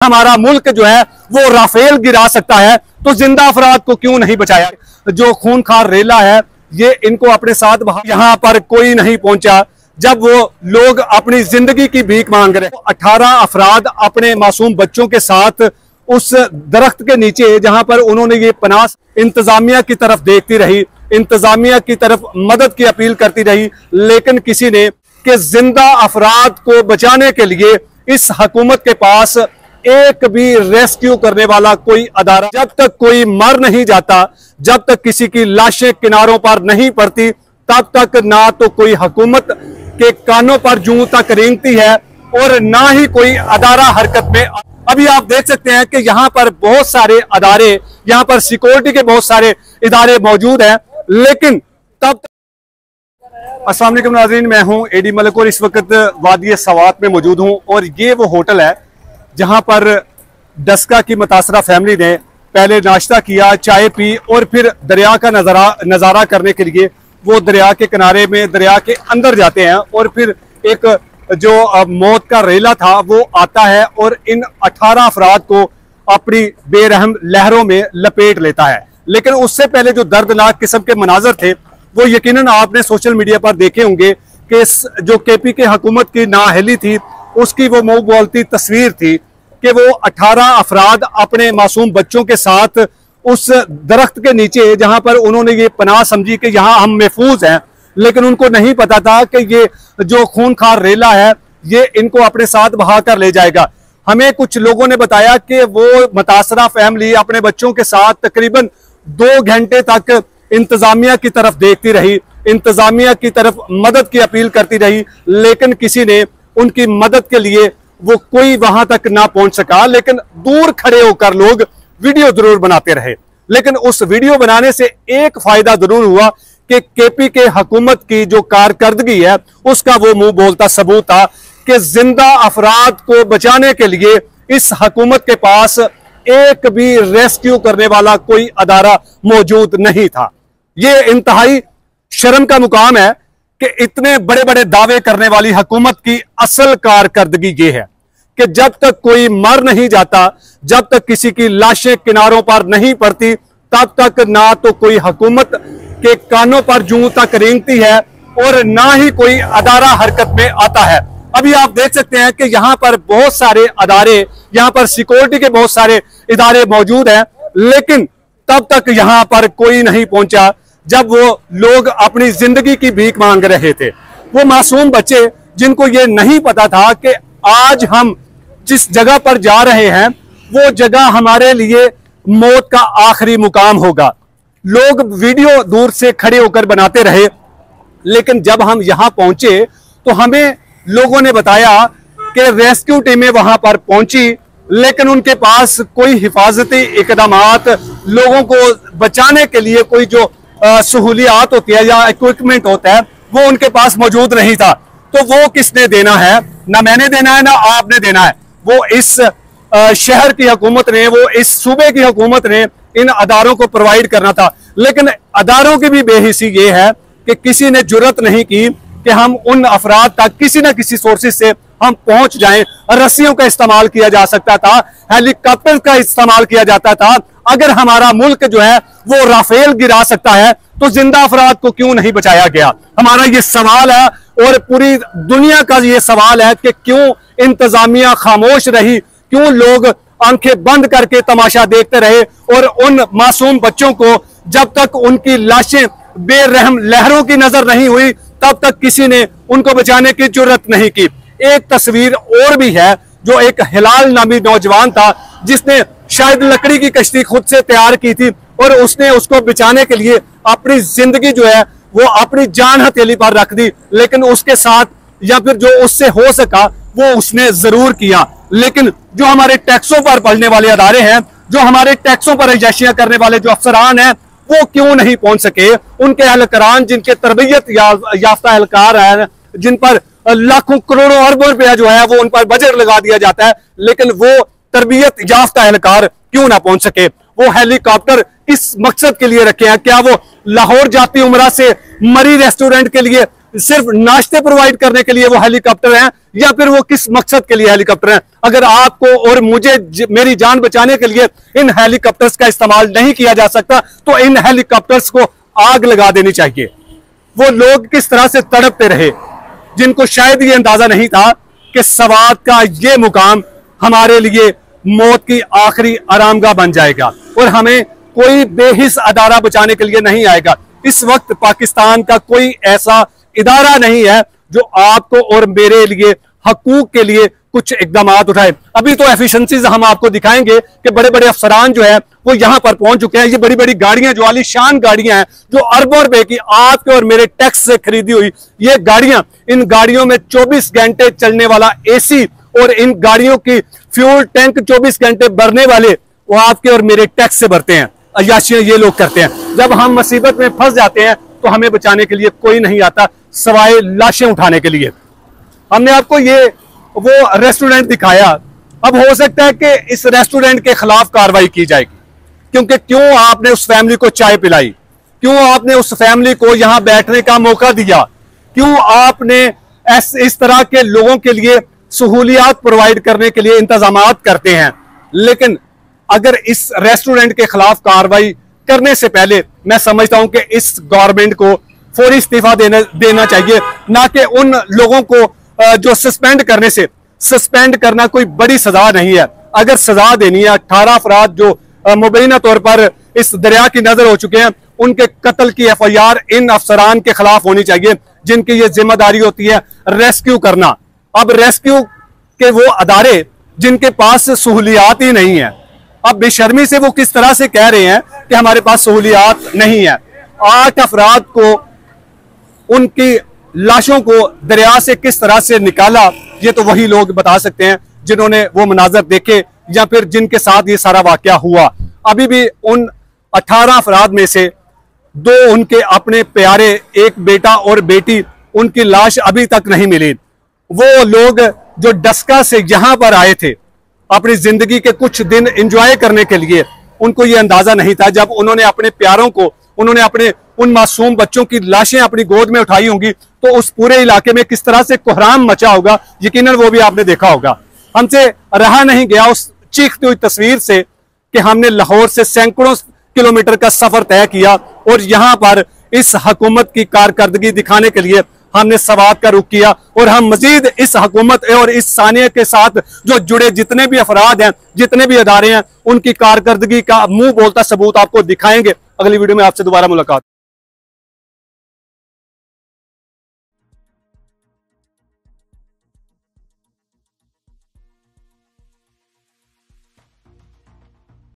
हमारा मुल्क जो है वो राफेल गिरा सकता है, तो जिंदा अफराद को क्यों नहीं बचाया? जो खूनखार रेला है ये इनको अपने साथ यहाँ पर कोई नहीं पहुंचा जब वो लोग अपनी जिंदगी की भीख मांग रहे। 18 अफराद अपने मासूम बच्चों के साथ उस दरख्त के नीचे जहां पर उन्होंने ये पनाह, इंतजामिया की तरफ देखती रही, इंतजामिया की तरफ मदद की अपील करती रही, लेकिन किसी ने कि जिंदा अफराद को बचाने के लिए इस हुकूमत के पास एक भी रेस्क्यू करने वाला कोई अदारा, जब तक कोई मर नहीं जाता, जब तक किसी की लाशें किनारों पर नहीं पड़ती, तब तक ना तो कोई हुकूमत के कानों पर जूं तक रेंगती है और ना ही कोई अदारा हरकत में। अभी आप देख सकते हैं कि यहाँ पर बहुत सारे अदारे, यहाँ पर सिक्योरिटी के बहुत सारे इदारे मौजूद हैं, लेकिन तब अस्सलाम वालेकुम नाज़रीन, मैं हूँ एडी मलिक और इस वक्त वादी सवात में मौजूद हूँ और ये वो होटल है जहां पर डस्का की मुतासरा फैमिली ने पहले नाश्ता किया, चाय पी और फिर दरिया का नज़ारा करने के लिए वो दरिया के किनारे में, दरिया के अंदर जाते हैं और फिर एक जो मौत का रेला था वो आता है और इन 18 अफराद को अपनी बेरहम लहरों में लपेट लेता है। लेकिन उससे पहले जो दर्दनाक किस्म के मनाजर थे वो यकीनन आपने सोशल मीडिया पर देखे होंगे कि जो केपी के हुकूमत की नाअहली थी उसकी वो मुंह बोलती तस्वीर थी कि वो 18 अफराद अपने मासूम बच्चों के साथ उस दरख्त के नीचे जहां पर उन्होंने ये पनाह समझी कि यहाँ हम महफूज हैं, लेकिन उनको नहीं पता था कि ये जो खूनखार रेला है ये इनको अपने साथ बहा कर ले जाएगा। हमें कुछ लोगों ने बताया कि वो मुतासरा फैमिली अपने बच्चों के साथ तकरीबन 2 घंटे तक इंतजामिया की तरफ देखती रही, इंतजामिया की तरफ मदद की अपील करती रही, लेकिन किसी ने उनकी मदद के लिए वो कोई वहां तक ना पहुंच सका। लेकिन दूर खड़े होकर लोग वीडियो जरूर बनाते रहे, लेकिन उस वीडियो बनाने से एक फायदा जरूर हुआ कि केपी के हुकूमत की जो कारकर्दगी है उसका वो मुंह बोलता सबूत था कि जिंदा अफराद को बचाने के लिए इस हुकूमत के पास एक भी रेस्क्यू करने वाला कोई अदारा मौजूद नहीं था। ये इंतहाई शर्म का मुकाम है कि इतने बड़े बड़े दावे करने वाली हुकूमत की असल कारकर्दगी ये है कि जब तक कोई मर नहीं जाता, जब तक किसी की लाशें किनारों पर नहीं पड़ती, तब तक ना तो कोई हुकूमत के कानों पर जूं तक रेंगती है और ना ही कोई अदारा हरकत में आता है। अभी आप देख सकते हैं कि यहाँ पर बहुत सारे अदारे, यहाँ पर सिक्योरिटी के बहुत सारे इदारे मौजूद हैं, लेकिन तब तक यहाँ पर कोई नहीं पहुंचा जब वो लोग अपनी जिंदगी की भीख मांग रहे थे। वो मासूम बच्चे जिनको ये नहीं पता था कि आज हम जिस जगह पर जा रहे हैं वो जगह हमारे लिए मौत का आखिरी मुकाम होगा। लोग वीडियो दूर से खड़े होकर बनाते रहे, लेकिन जब हम यहां पहुंचे तो हमें लोगों ने बताया कि रेस्क्यू टीमें वहां पर पहुंची, लेकिन उनके पास कोई हिफाजती इकदामात, लोगों को बचाने के लिए कोई जो सहूलियात होती है या इक्विपमेंट होता है वो उनके पास मौजूद नहीं था। तो वो किसने देना है? ना मैंने देना है ना आपने देना है, वो इस शहर की हुकूमत ने, वो इस सूबे की हुकूमत ने इन अदारों को प्रोवाइड करना था। लेकिन अदारों की भी बेहिसी ये है कि किसी ने जुर्रत नहीं की कि हम उन अफराद तक किसी न किसी सोर्सेज से हम पहुंच जाएं। रस्सियों का इस्तेमाल किया जा सकता था, हेलीकॉप्टर का इस्तेमाल किया जाता था। अगर हमारा मुल्क जो है वो राफेल गिरा सकता है तो जिंदा अफराद को क्यों नहीं बचाया गया? हमारा ये सवाल है और पूरी दुनिया का ये सवाल है कि क्यों इंतजामिया खामोश रही, क्यों लोग आंखें बंद करके तमाशा देखते रहे और उन मासूम बच्चों को जब तक उनकी लाशें बेरहम लहरों की नजर नहीं हुई तब तक किसी ने उनको बचाने की जुर्रत नहीं की। एक तस्वीर और भी है जो एक हिलाल नामी नौजवान था जिसने शायद लकड़ी की कश्ती खुद से तैयार की थी और उसने उसको बचाने के लिए अपनी जिंदगी जो है वो अपनी जान हथेली पर रख दी, लेकिन उसके साथ या फिर जो उससे हो सका वो उसने जरूर किया। लेकिन जो हमारे टैक्सों पर पड़ने वाले अदारे हैं, जो हमारे टैक्सों पर अय्याशियां करने वाले जो अफसरान हैं, वो क्यों नहीं पहुंच सके? उनके एहलकारान जिनके तरबियत याफ्ता एहलकार हैं, जिन पर लाखों करोड़ों अरबों रुपया जो है वो उन पर बजट लगा दिया जाता है, लेकिन वो तरबियत याफ्ता एहलकार क्यों ना पहुंच सके? वो हेलीकॉप्टर किस मकसद के लिए रखे हैं? क्या वो लाहौर जाती उमरा से मरी रेस्टोरेंट के लिए सिर्फ नाश्ते प्रोवाइड करने के लिए वो हेलीकॉप्टर हैं, या फिर वो किस मकसद के लिए हेलीकॉप्टर हैं? अगर आपको और मुझे मेरी जान बचाने के लिए इन हेलीकॉप्टर्स का इस्तेमाल नहीं किया जा सकता, तो इन हेलीकॉप्टर्स को आग लगा देनी चाहिए। वो लोग किस तरह से तड़पते रहे, जिनको शायद ये अंदाजा नहीं था कि सवात का ये मुकाम हमारे लिए मौत की आखिरी आरामगाह बन जाएगा और हमें कोई बेहिस अदारा बचाने के लिए नहीं आएगा। इस वक्त पाकिस्तान का कोई ऐसा इदारा नहीं है जो आपको और मेरे लिए हकूक के लिए कुछ इकदाम उठाए। अभी तो एफिशिएंसीज हम आपको दिखाएंगे कि बड़े बड़े अफसरान जो है वो यहां पर पहुंच चुके हैं। ये बड़ी बड़ी गाड़ियां, जो आलीशान गाड़ियां हैं, जो अरबों रुपए की आपके और मेरे टैक्स से खरीदी हुई ये गाड़ियां, इन गाड़ियों में 24 घंटे चलने वाला एसी और इन गाड़ियों की फ्यूल टैंक 24 घंटे भरने वाले वो आपके और मेरे टैक्स से भरते हैं। अय्याशियां ये लोग करते हैं। जब हम मुसीबत में फंस जाते हैं तो हमें बचाने के लिए कोई नहीं आता सवाए लाशें उठाने के लिए। हमने आपको ये वो रेस्टोरेंट दिखाया। अब हो सकता है कि इस रेस्टोरेंट के खिलाफ कार्रवाई की जाएगी, क्योंकि क्यों आपने उस फैमिली को चाय पिलाई, क्यों आपने उस फैमिली को यहां बैठने का मौका दिया, क्यों आपने इस तरह के लोगों के लिए सहूलियात प्रोवाइड करने के लिए इंतजामात करते हैं। लेकिन अगर इस रेस्टोरेंट के खिलाफ कार्रवाई करने से पहले मैं समझता हूं कि इस गवर्नमेंट को फौरी इस्तीफा देना चाहिए, ना कि उन लोगों को जो सस्पेंड करना कोई बड़ी सजा नहीं है। अगर सजा देनी है, 18 अफराद जो मुबैना तौर पर इस दरिया की नजर हो चुके हैं, उनके कत्ल की FIR इन अफसरान के खिलाफ होनी चाहिए जिनकी ये जिम्मेदारी होती है रेस्क्यू करना। अब रेस्क्यू के वो अदारे जिनके पास सहूलियात ही नहीं है, अब बेशर्मी से वो किस तरह से कह रहे हैं कि हमारे पास सहूलियात नहीं है। 8 अफराद को, उनकी लाशों को दरिया से किस तरह से निकाला, ये तो वही लोग बता सकते हैं जिन्होंने वो मनाजर देखे या फिर जिनके साथ ये सारा वाकया हुआ। अभी भी उन 18 अफराद में से 2 उनके अपने प्यारे, एक बेटा और बेटी, उनकी लाश अभी तक नहीं मिली। वो लोग जो डस्का से यहां पर आए थे अपनी जिंदगी के कुछ दिन एंजॉय करने के लिए, उनको ये अंदाजा नहीं था जब उन्होंने अपने प्यारों को, उन्होंने अपने उन मासूम बच्चों की लाशें अपनी गोद में उठाई होंगी, तो उस पूरे इलाके में किस तरह से कोहराम मचा होगा, यकीनन वो भी आपने देखा होगा। हमसे रहा नहीं गया उस चीखती हुई तस्वीर से कि हमने लाहौर से सैकड़ों किलोमीटर का सफर तय किया और यहां पर इस हुकूमत की कारकर्दगी दिखाने के लिए हमने सवात का रुख किया। और हम मजीद इस हुकूमत और इस सानिया के साथ जो जुड़े जितने भी अफराद हैं, जितने भी अदारे हैं, उनकी कारकर्दगी का मुंह बोलता सबूत आपको दिखाएंगे। अगली वीडियो में आपसे दोबारा मुलाकात।